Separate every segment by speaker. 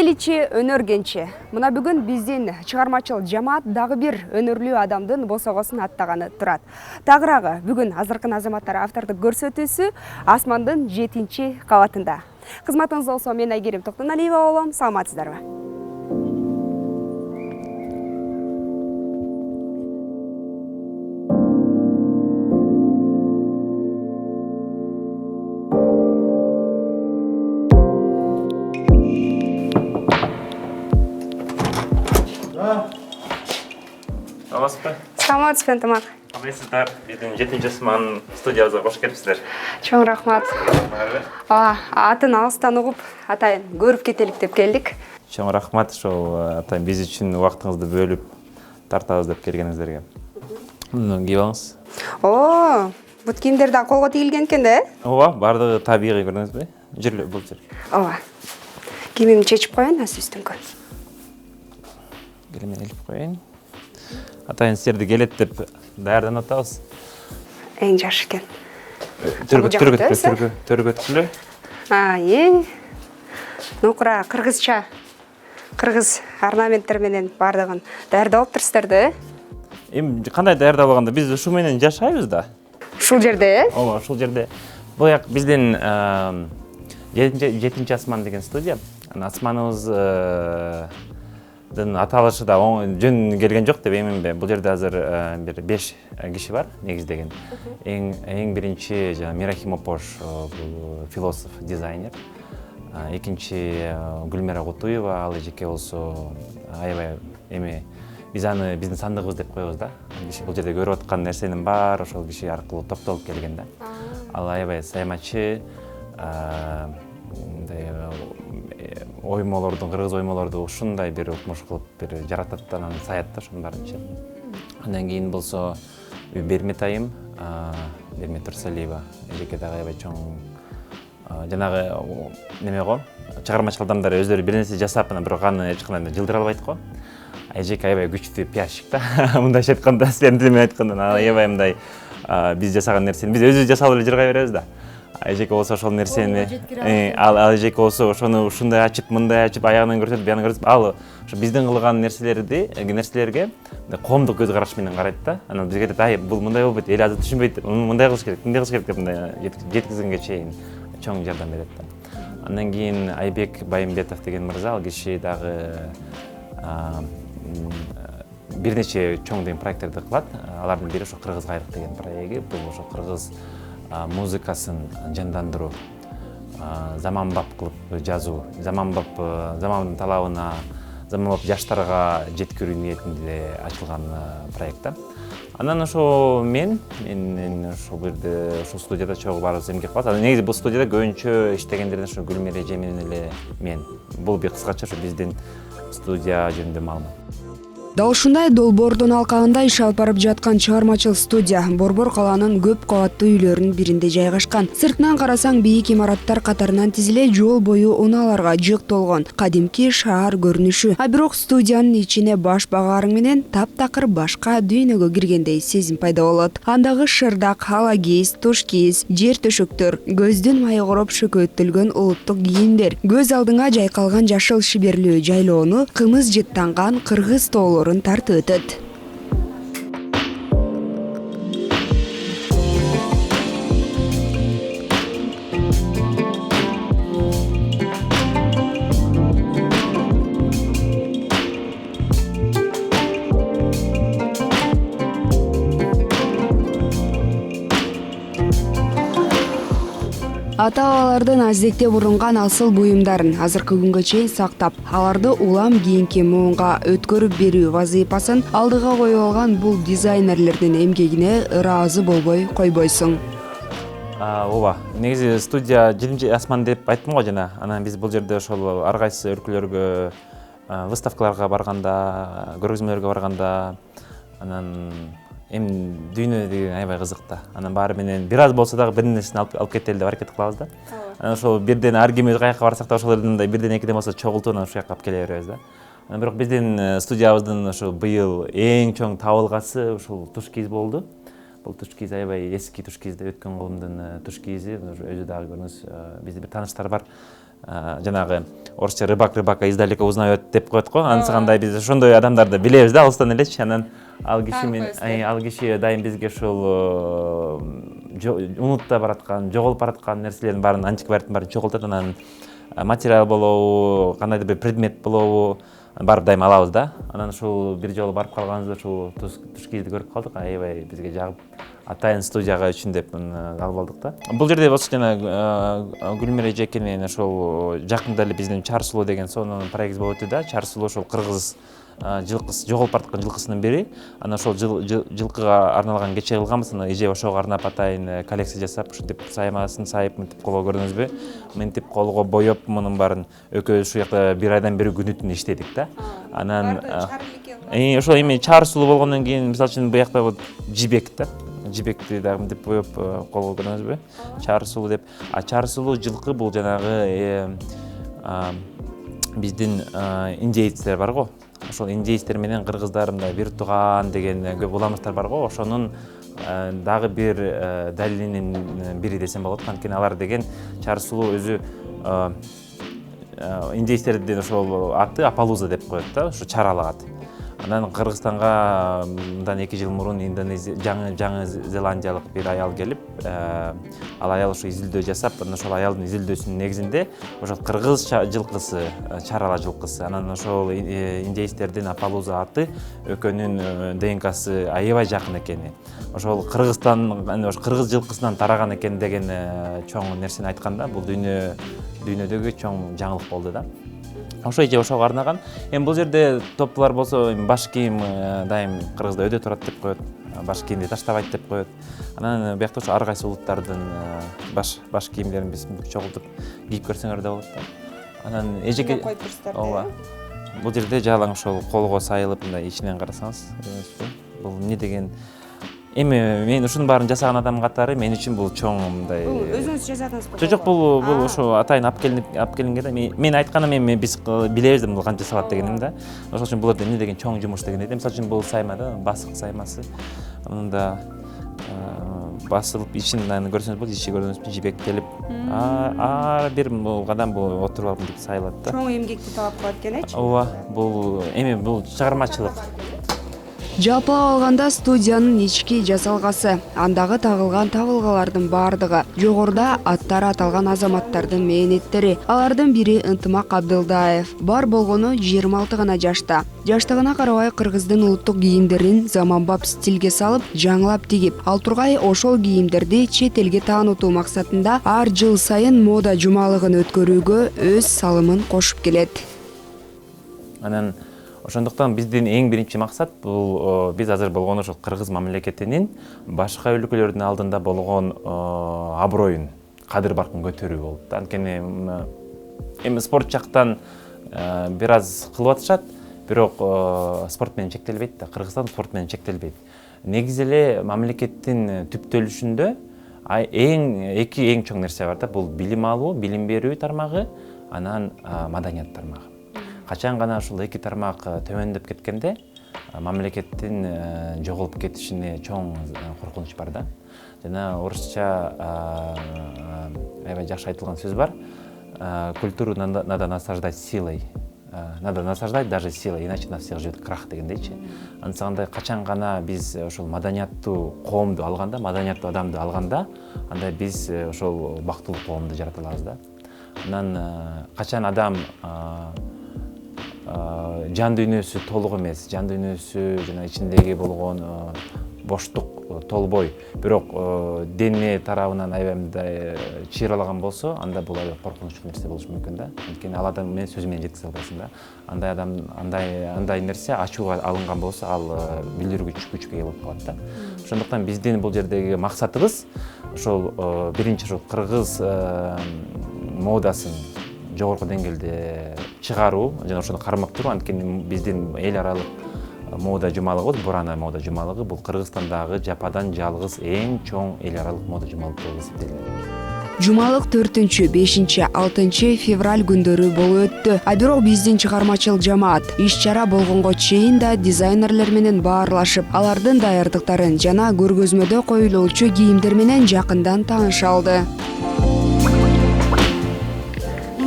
Speaker 1: Эл ичи өнөр кенчи. Мына бүгүн биздин чыгармачыл жамаат дагы бир өнөрлүү адамдын босогосун аттаганы турат. Тагыраагы бүгүн азыркын азаматтар автордук көрсөтүүсү Асмандын 7-кабатында. Кызматыңыз болсо мен Айгерим Токтоналиева болом. Саламатсыздарбы? Саламатсызбы, ынтымак.
Speaker 2: Калайсыздар? Биздин 7-Асман студиябызга кош келипсиздер.
Speaker 1: Чоң рахмат. Атын алыстан угуп, атайын көрүп кетелик деп келдик.
Speaker 2: Чоң рахмат, ошол атайын биз үчүн убактыңызды бөлүп тартабыз деп келгениңиздерге. Кийип алыңыз.
Speaker 1: Бут кийимдер да колго тигилген экен да,
Speaker 2: Ооба, бардыгы табигый, көрдүңүзбү? Жүрү, бул жер.
Speaker 1: Ооба. Кийимимди чечип коеюн, үстүңкү.
Speaker 2: Келе мен илип коеюн. Атайын сиздерди келет деп даярданып атабыз.
Speaker 1: Эң жакшы экен.
Speaker 2: Төргөткүлө.
Speaker 1: Эң нукура кыргызча, кыргыз орнаменттер менен бардыгын даярдап алыптырсыздар да,
Speaker 2: Эми кандай даярдап алганда биз ушу менен жашайбыз да.
Speaker 1: Ушул жерде,
Speaker 2: Ооба, ушул жерде. Буяк биздин 7-Асман деген студия. Асманыбыз аталышы да жөн келген жок деп эминби. Бул жерде азыр бир 5 киши бар негиздеген. Эң биринчи Мирахим Опош, бул философ, дизайнер. Экинчи Гүлмира Кутуева, ал эжеке болсо аябай биз аны биздин сандыгыбыз деп коебуз да. Бул жерде көрүп аткан нерсенин баары ошол киши аркылуу топтолуп келген да. Ал аябай саяматчы, оймолордун, кыргыз оймолорду ушундай бир укмуш кылып бир жаратат да, анан саят да ошонун баарынчы. Андан кийин болсо Бермет айым, Бермет Турсалиева, эжеке дагы аябай чоң жанагы неме го, чыгармачыл адамдар өздөрү бир нерсе жасап, анан бирок аны эч кандай жылдыра албайт го. Эжеке аябай күчтүү пиарщик да. Мындайча айтканда, силердин тил менен айтканда, аябай мындай биз жасаган нерсени биз өзүбүз жасап эле жыргай беребиз да. Эжеке болсо ошол нерсени, ал эжеке болсо ошону ушундай ачып, мындай ачып, аягынан көрсөтүп, буягынан көрсөтүп, ал ошо биздин кылган нерселерге коомдук көз караш менен карайт да. Анан бизге айтат, бул мындай болбойт, эл азыр түшүнбөйт, мындай кылыш керек, мындай кылыш керек деп мындай жеткизгенге чейин чоң жардам берет да. Андан кийин Айбек Байымбетов деген мырза, ал киши дагы бир нече чоң деген проекттерди кылат. Алардын бири ошо Кыргыз кайрык деген проекти. Бул ошо кыргыз музыкасын жандандыруу, заманбап кылып жазуу, замандын талабына, заманбап жаштарга жеткирүү ниетинде ачылган проект да. Анан ошо мен ошол жерде, ошол студияда чогуу баарыбыз эмгек кылабыз. Негизи бул студияда көбүнчө иштегендерден ошо Гүлмира эже менен эле мен. Бул бир кыскача ошо биздин студия жөнүндө маалымат.
Speaker 1: Дал ушундай долбоордун алкагында иш алып барып жаткан чыгармачыл студия Борбор калаанын көп кабаттуу үйлөрүнүн биринде жайгашкан. Сыртынан карасаң бийик имараттар катарынан тизиле жол бою унааларга жык толгон кадимки шаар көрүнүшү. А бирок студиянын ичине баш багаарың менен таптакыр башка дүйнөгө киргендей сезим пайда болот. Андагы шырдак, халагиз, тушкиз, жер төшөктөр, көздүн майы короп шөкөттөлгөн улуттук кийимдер, көз алдыңа жайкалган жашыл шиберлүү жайлоону, кымыз жыттанган кыргыз тоолорун тартып өтөт. Ата-бабалардын аздектеп урунган асыл буюмдарын азыркы күнгө чейин сактап, аларды улам кийинки муунга өткөрүп берүү вазыйфасын алдыга коюп алган бул дизайнерлердин эмгегине ыраазы болбой койбойсуң.
Speaker 2: Ооба, негизи студия 7-Асман деп айттым го жана. Анан биз бул жерде ошол ар кайсы өлкөлөргө, выставкаларга барганда, көргөзмөлөргө барганда, анан дүйнө деген аябай кызык да. Анан баары менен бир аз болсо дагы бир нерсени алып кетели деп аракет кылабыз да. Анан ошол бирден ар ким өз каяка барсак да ошол жерден бирден экиден болсо чогултуп анан ушул жака алып келе беребиз да. Анан бирок биздин студиябыздын ошо быйыл эң чоң табылгасы ушул туш кийиз болду. Бул туш кийиз аябай эски туш кийиз, өткөн кылымдын туш кийизи. Өзү дагы көрүңүз, бизде бир тааныштар бар. жанагы орусча рыбака издалека узнает деп коет го. Анысыкандай биз ошондой адамдарды билебиз да, алыстан элечи. Анан ал киши дайым бизге ушул унутта бараткан, жоголуп бараткан нерселердин баарын, антиквардын баарын чогултат. Анан материал болобу, кандайдыр бир предмет болобу, барып дайым алабыз да. Анан ушул бир жолу барып калганыбызда ушул туш кийди көрүп калдык. Аябай бизге жагып, атайын студияга үчүн деп алып алдык да. Бул жерде болсо жана Гүлмира эжекенин ошол жакында эле биздин Чар сулуу деген сонун проект болуп өтү да. Чар сулуу ошол кыргыз жылкысы, жоголуп бараткан жылкысынын бири. Анан ошол жылкыга арналган кече кылганбыз. Анан эже ошого арнап атайын коллекция жасап, ушинтип саймасын сайып, мынтип колго көрдүңүзбү? Мынтип колго боеп, мунун баарын экөөбүз ушул жакта бир айдан бери күнү түнү иштедик да. Анан ошол эми Чар сулуу болгондон кийин, мисалы үчүн бу жакта жибек да. Жибекти дагы мынтип боеп колго көрдүңүзбү? Чар сулуу деп. Чар сулуу жылкы бул жанагы биздин индейцтер бар го. Ошол индейцтер менен кыргыздар мындай бир тууган деген көп уламыштар бар го. Ошонун дагы бир далилинин бири десем болот. Анткени алар деген Чар сулуу өзү индейцтердин ошол аты Апалуза деп коет да, ошо чаралык аты. Анан Кыргызстанга мындан 2 жыл мурун Жаңы Зеландиялык бир аял келип, ал аял ошо изилдөө жасап, анан ошол аялдын изилдөөсүнүн негизинде ошол кыргыз жылкысы, чарала жылкысы, анан ошол индейцтердин Апалуза аты экөөнүн ДНКсы аябай жакын экени. Ошол Кыргызстан, ошо кыргыз жылкысынан тараган экен деген чоң нерсени айтканда, бул дүйнөдөгү чоң жаңылык болду да. Ошо эже ошого арнаган. Эми бул жерде топтулар болсо баш кийим дайым Кыргызда өйдө турат деп коет. Баш кийимди таштабайт деп коет. Анан биякта ошо ар кайсы улуттардын баш кийимдерин биз чогултуп кийип көрсөңөр да болот да. Анан эжеке ооба. Бул жерде жалаң ошол колго сайылып мындай ичинен карасаңыз, бул эмне деген. Эми мен ушунун баарын жасаган адам катары мен үчүн бул чоң мындай.
Speaker 1: Өзүңүз жасадыңызбы?
Speaker 2: Жок, бул ошо атайын алып келинген да. Мен айтканым эми биз билебиз да бул канча салат дегенин да. Ошол үчүн бул эмне деген чоң жумуш деген эди. Мисалы үчүн бул сайма да, басык саймасы. Мында басылып ичинен көрсөңүз болот, ичи көрдүңүзбү, жибектелип. Ар бир адам бул отуруп алып сайылат да.
Speaker 1: Чоң эмгекти талап кылат экен-эчи?
Speaker 2: Ооба, бул эми бул чыгармачылык.
Speaker 1: Жалпылап алганда студиянын ички жасалгасы, андагы тагылган табылгалардын баардыгы, жогоруда аттары аталган азаматтардын мээнеттери. Алардын бири Ынтымак Абдылдаев. Бар болгону 26 гана жашта. Жаштыгына карабай кыргыздын улуттук кийимдерин заманбап стилге салып, жаңылап тигип, ал тургай ошол кийимдерди чет элге таанытуу максатында ар жыл сайын мода жумалыгын өткөрүүгө өз салымын кошуп келет.
Speaker 2: Анан ошондуктан биздин эң биринчи максат бул биз азыр болгон ошол кыргыз мамлекетинин башка өлкөлөрдүн алдында болгон аброюн, кадыр баркын көтөрүү болуп. Анткени эми спорт жактан бир аз кылып атышат, бирок спорт менен чектелбейт да, Кыргызстан спорт менен чектелбейт. Негизи эле мамлекеттин түптөлүшүндө эки эң чоң нерсе бар да, бул билим алуу, билим берүү тармагы, анан маданият тармагы. Качан гана ушул эки тармак төмөндөп кеткенде мамлекеттин жоголуп кетишине чоң коркунуч бар да. Жана орусча аябай жакшы айтылган сөз бар. Культуру надо насаждать силой. Надо насаждать даже силой, иначе на всех ждет крах дегендейчи. Ансагандай качан гана биз ошол маданияттуу коомду алганда, маданияттуу адамды алганда, анда биз ошол бактылуу коомду жарата алабыз да. Анан качан адам жан дүйнөсү толук эмес, жан дүйнөсү жана ичиндеги болгон боштук толбой, бирок дене тарабынан аябай мындай чыйралаган болсо, анда бул аябай коркунучтуу нерсе болушу мүмкүн да. Анткени ал адам менен сөз менен жеткизе албайсың да. Андай адам, андай нерсе ачууга алынган болсо, ал билдирүүгө күчкө ээ болуп калат да. Ошондуктан биздин бул жердеги максатыбыз ошол биринчи ошол кыргыз модасын жогорку деңгээлде чыгаруу жана ошону кармап туруу. Анткени биздин эл аралык мода жумалыгыбыз, Бурана мода жумалыгы бул Кыргызстандагы жападан жалгыз эң чоң эл аралык мода жумалык болуп эсептелет. Жумалык
Speaker 1: 4, 5, 6 февраль күндөрү болуп өттү. А бирок биздин чыгармачыл жамаат иш-чара болгонго чейин да дизайнерлер менен баарлашып, алардын даярдыктарын жана көргөзмөдө коюлуучу кийимдер менен жакындан тааныша алды.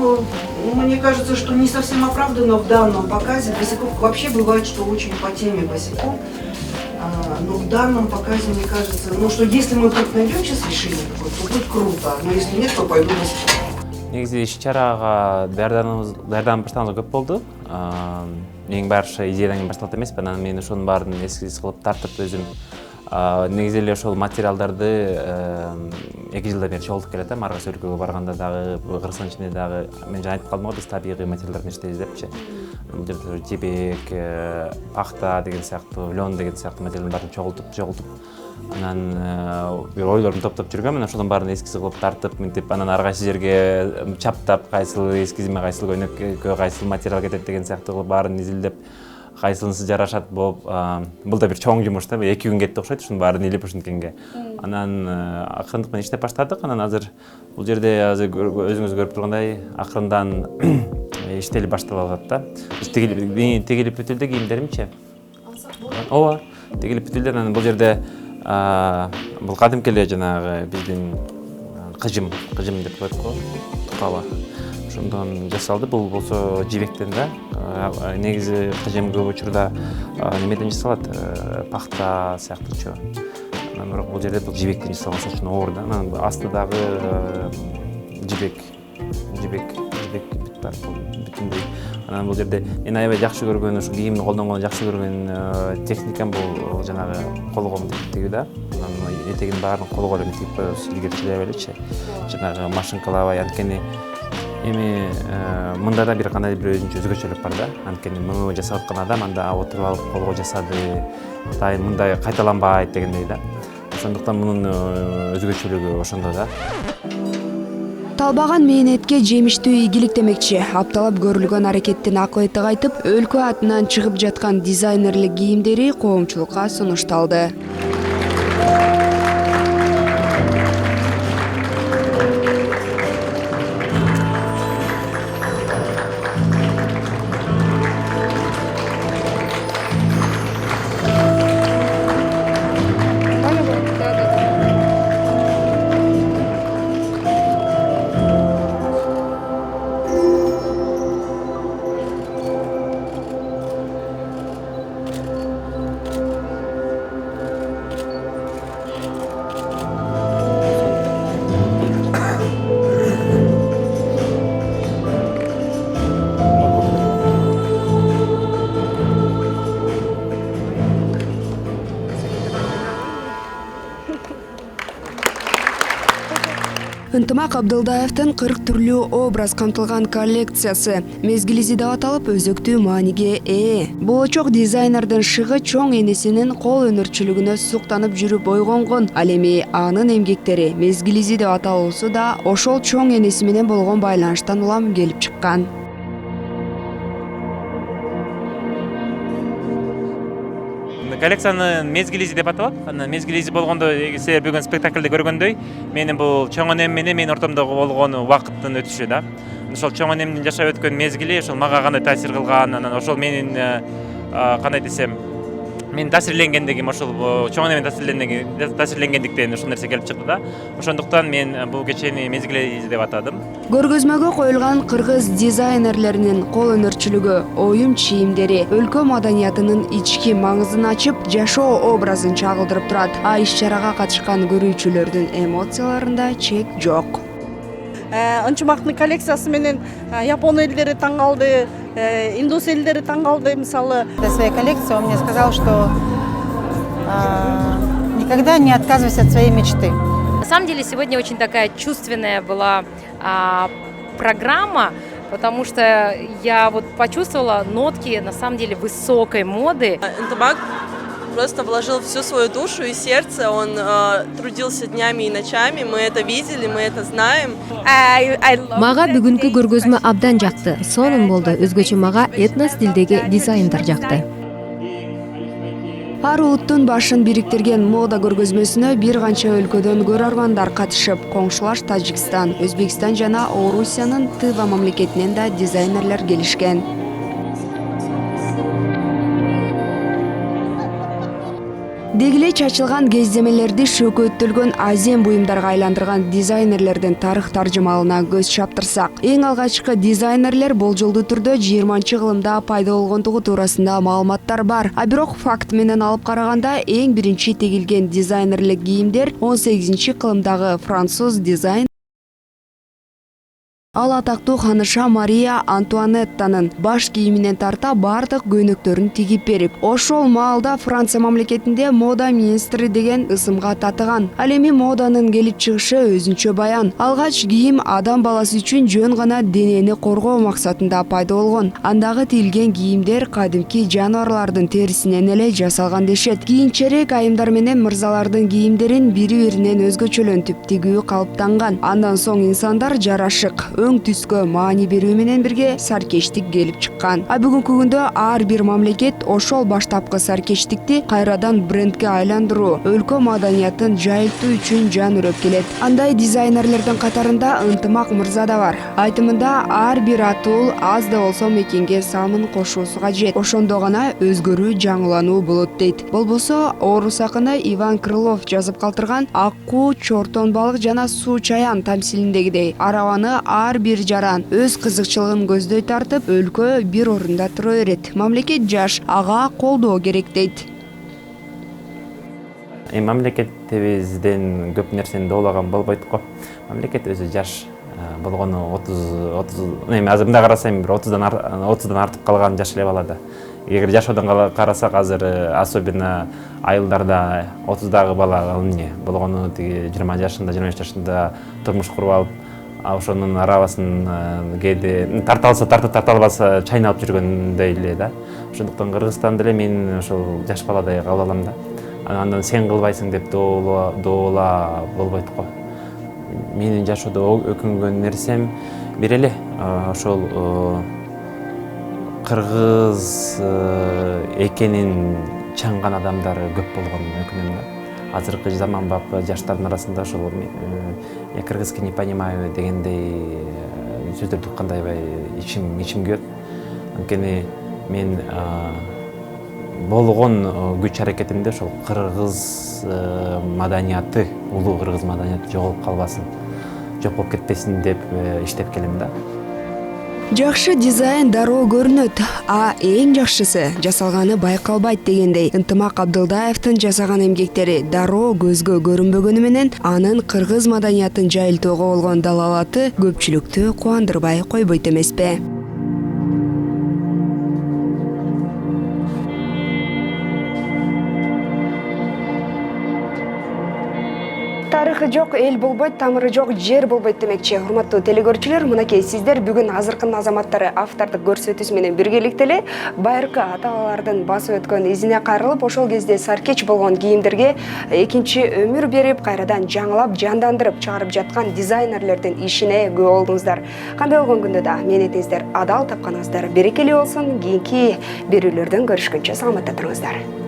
Speaker 3: Ну, мне кажется, что не совсем оправдано в данном показе. Босиков вообще бывает, что очень по теме босиков. Но в данном показе, мне кажется, ну, что если мы вдруг найдем сейчас решение какое-то, то будет круто. Но если нет, то пойду босиком.
Speaker 2: Негізі иш-чараға даярданып баштағанымыз көп болды. Ең баршы идеядан кейін башталды емес, мен ошонун баарын эскиз кылып тартып өзүм негизи эле ошол материалдарды 2 жылдан бери чогултуп келет. Маргаш өлкөгө барганда дагы, Кыргызстан ичинде дагы мен жана айтып калдым го, биз табигый материалдардан иштейбиз депчи. Бул жерде жебек, пахта деген сыяктуу, лен деген сыяктуу материалдын баарын чогултуп анан бир ойлорумду топтоп жүргөм. Анан ошонун баарын эскиз кылып тартып, мынтип анан ар кайсы жерге чаптап, кайсыл эскизиме, кайсыл көйнөккө, кайсыл материал кетет деген сыяктуу кылып баарын изилдеп, кайсынысы жарашат болуп, бул да бир чоң жумуш да, 2 күн кетти окшойт ушунун баарын илип ушинткенге. Анан акырындык менен иштеп баштадык. Анан азыр бул жерде өзүңүз көрүп тургандай акырындан иштелип башталып атат да. Биз тегилип бүтүлдү кийимдеримчи. Ооба, тегилип бүтүлдү. Анан бул жерде бул кадимки эле жанагы биздин кыжым деп коет го, тукаба. Ошондон жасалды. Бул болсо жибектен да. Негизи кыжым көп учурда немеден жасалат, пахта сыяктуучу. Анан бирок бул жерде бул жибектен жасалган үчүн оор да. Анан астыдагы жибек бүт бар, бүтүндөй. Анан бул жерде мен аябай жакшы көргөн, ушу кийимди колдонгону жакшы көргөн техникам бул жанагы колго тигүү да. Анан этегин баарын колго эле тигип коебуз, илгертилей элечи. Жанагы машинкалабай, анткени эми мында да бир кандай бир өзүнчө өзгөчөлүк бар да. Анткени муну жасап аткан адам анда отуруп алып колго жасады, атайын мындай кайталанбайт дегендей да. Ошондуктан мунун өзгөчөлүгү ошондо да.
Speaker 1: Талбаган мээнетке жемиштүү ийгилик демекчи. Апталап көрүлгөн аракеттин акыбети кайтып, өлкө атынан чыгып жаткан дизайнерлик кийимдери коомчулукка сунушталды. Ынтымак Абдылдаевдин 40 түрлүү образ камтылган коллекциясы мезгилизи деп аталып өзөктүү мааниге ээ. Болочок дизайнердин шыгы чоң энесинин кол өнөрчүлүгүнө суктанып жүрүп ойгонгон. Ал эми анын эмгектери мезгилизи деп аталуусу да ошол чоң энеси менен болгон байланыштан улам келип чыккан.
Speaker 4: Коллекцияны мезгилизи деп аталат. Анан мезгилизи болгондо силер бүгүн спектакльде көргөндөй, менин бул чоң энем менен менин ортомдогу болгон убакыттын өтүшү да. Ошол чоң энемдин жашап өткөн мезгили ошол мага кандай таасир кылган, анан ошол менин кандай десем, мен таасирленгендигим ошол чоң энемен таасирленгендиктен ошол нерсе келип чыкты да. Ошондуктан мен бул кечени мезгилизи деп атадым.
Speaker 1: Көргөзмөгө коюлган кыргыз дизайнерлеринин кол өнөрчүлүгү, оюм чийимдери өлкө маданиятынын ички маңызын ачып, жашоо образын чагылдырып турат. А иш-чарага катышкан көрүүчүлөрдүн эмоцияларында чек жок.
Speaker 5: Ынчымактын коллекциясы менен Япон элдери таң калды, индус элдери таң калды, мисалы.
Speaker 6: Для своей коллекции он мне сказал, что никогда не отказывайся от своей мечты.
Speaker 7: На самом деле сегодня очень такая чувственная была программа, потому что я вот почувствовала нотки на самом деле высокой моды.
Speaker 8: Ынтымак просто вложил всю свою душу и сердце, он трудился днями и ночами, мы это видели, мы это знаем.
Speaker 9: Мага бүгүнкү көргөзмө абдан жакты. Сонун болду. Өзгөчө мага этно стилдеги дизайндар жакты.
Speaker 1: Ар улуттун башын бириктирген мода көргөзмөсүнө бир канча өлкөдөн көрөрмандар катышып, коңшулаш Тажикстан, Өзбекстан жана Орусиянын Тыва мамлекетинен да дизайнерлер келишкен. Дегиле чачылган кездемелерди шөкөттөлгөн азем буюмдарга айландырган дизайнерлердин тарых таржымалына көз чаптырсак, эң алгачкы дизайнерлер болжолдуу түрдө 20-кылымда пайда болгондугу туурасында маалыматтар бар. А бирок факт менен алып караганда эң биринчи тегилген дизайнерлик кийимдер 18-кылымдагы француз дизайн ал атактуу ханыша Мария Антуанеттанын баш кийиминен тарта бардык көйнөктөрүн тигип берип, ошол маалда Франция мамлекетинде мода министри деген ысымга татыган. Ал эми моданын келип чыгышы өзүнчө баян. Алгач кийим адам баласы үчүн жөн гана денени коргоо максатында пайда болгон. Андагы тигилген кийимдер кадимки жаныбарлардын терисинен эле жасалган дешет. Кийинчерээк айымдар менен мырзалардын кийимдерин бири-биринен өзгөчөлөнтүп тигүү калыптанган. Андан соң инсандар жарашык, өң түскө маани берүү менен бирге саркештик келип чыккан. А бүгүнкү күндө ар бир мамлекет ошол баштапкы саркештикти кайрадан брендке айландыруу, өлкө маданиятын жайылтуу үчүн жан үрөп келет. Андай дизайнерлердин катарында Ынтымак мырза да бар. Айтымында ар бир атуул аз да болсо мекенге самын кошуусу кажет. Ошондо гана өзгөрүү, жаңылануу болот дейт. Болбосо орус акыны Иван Крылов жазып калтырган аккуу, чортон балык жана суу чаян тамсилиндегидей арабаны ар бир жаран өз кызыкчылыгын көздөй тартып, өлкө бир орунда тура берет. Мамлекет жаш, ага колдоо керек дейт.
Speaker 2: Мамлекетибизден көп нерсени доолаган болбойт го. Мамлекет өзү жаш болгону 30 азыр мындай карасам бир 30дан артып калган жаш эле бала да. Эгер жашоодон карасак азыр особенно айылдарда 30дагы бала эмне болгону тиги 20 жашында, 25 жашында турмуш куруп алып, ошонун арабасын кээде тарталса тартып, тарталбаса чайналып жүргөндөй эле да. Ошондуктан Кыргызстанда эле мен ошол жаш баладай кабыл алам да. Андан сен кылбайсың деп доола болбойт го. Менин жашоодо өкүнгөн нерсем бир эле ошол кыргыз экенин чаңган адамдар көп болгонун өкүнөм да. Азыркы заманбапы жаштардын арасында ошол я кыргызский не понимаю дегендей сөздөрдү уккандай ичим күйөт. Анткени мен болгон күч аракетимде ошол кыргыз маданияты, улуу кыргыз маданияты жоголуп калбасын, жок болуп кетпесин деп иштеп келем да.
Speaker 1: Жакшы дизайн дароо көрүнөт, а эң жакшысы жасалганы байкалбайт дегендей. Ынтымак Абдылдаевдин жасаган эмгектери дароо көзгө көрүнбөгөнү менен анын кыргыз маданиятын жайылтууга болгон далалаты көпчүлүктү кубандырбай койбойт эмеспи? Тарыхы жок эл болбойт, тамыры жок жер болбойт демекчи. Урматтуу телекөрүүчүлөр, мынакей сиздер бүгүн азыркынын азаматтары автордук көрсөтүүсү менен биргеликте эле байыркы ата-бабалардын басып өткөн изине кайрылып, ошол кезде саркеч болгон кийимдерге экинчи өмүр берип, кайрадан жаңылап, жандандырып чыгарып жаткан дизайнерлердин ишине күбө болдуңуздар. Кандай болгон күндө да ниетиңиздер адал, тапканыңыздар берекелүү болсун. Кийинки берүүлөрдөн көрүшкөнчө саламатта туруңуздар.